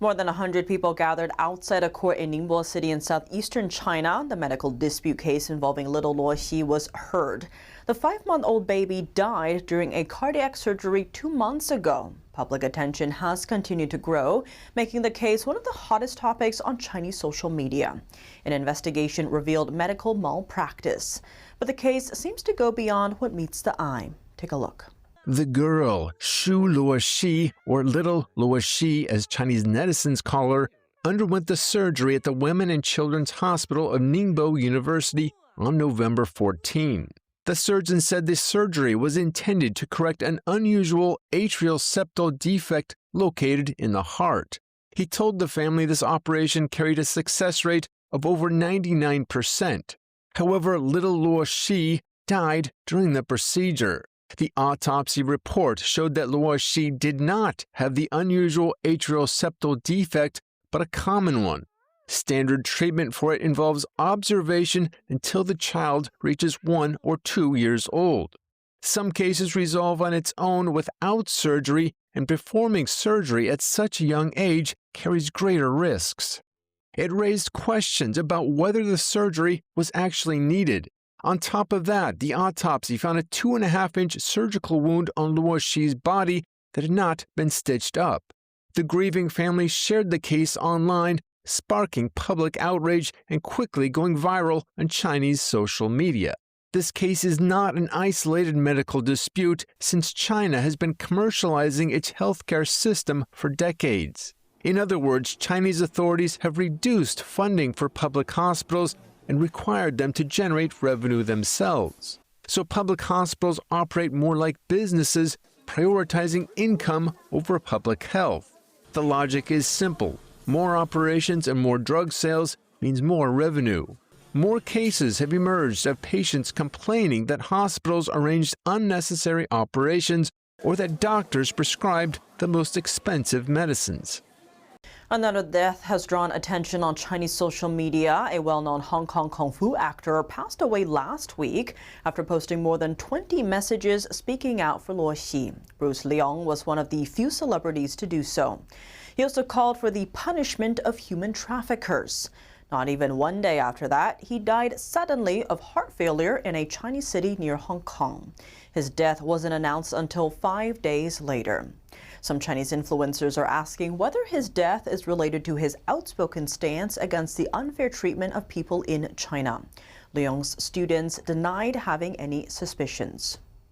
More than 100 people gathered outside a court in Ningbo city in southeastern China. The medical dispute case involving little Luoxi was heard. The 5-month-old baby died during a cardiac surgery 2 months ago. Public attention has continued to grow, making the case one of the hottest topics on Chinese social media. An investigation revealed medical malpractice. But the case seems to go beyond what meets the eye. Take a look. The girl, Shu Luoxi, or Little Luoxi as Chinese netizens call her, underwent the surgery at the Women and Children's Hospital of Ningbo University on November 14. The surgeon said the surgery was intended to correct an unusual atrial septal defect located in the heart. He told the family this operation carried a success rate of over 99%. However, Little Luoxi died during the procedure. The autopsy report showed that Luoxi did not have the unusual atrial septal defect, but a common one. Standard treatment for it involves observation until the child reaches 1 or 2 years old. Some cases resolve on its own without surgery, and performing surgery at such a young age carries greater risks. It raised questions about whether the surgery was actually needed. On top of that, the autopsy found a 2.5-inch surgical wound on Luoxi's body that had not been stitched up. The grieving family shared the case online, sparking public outrage and quickly going viral on Chinese social media. This case is not an isolated medical dispute, since China has been commercializing its healthcare system for decades. In other words, Chinese authorities have reduced funding for public hospitals and required them to generate revenue themselves. So public hospitals operate more like businesses, prioritizing income over public health. The logic is simple. More operations and more drug sales means more revenue. More cases have emerged of patients complaining that hospitals arranged unnecessary operations or that doctors prescribed the most expensive medicines. Another death has drawn attention on Chinese social media. A well-known Hong Kong kung fu actor passed away last week after posting more than 20 messages speaking out for Luoxi. Bruce Leong was one of the few celebrities to do so. He also called for the punishment of human traffickers. Not even 1 day after that, he died suddenly of heart failure in a Chinese city near Hong Kong. His death wasn't announced until 5 days later. Some Chinese influencers are asking whether his death is related to his outspoken stance against the unfair treatment of people in China. Leong's students denied having any suspicions.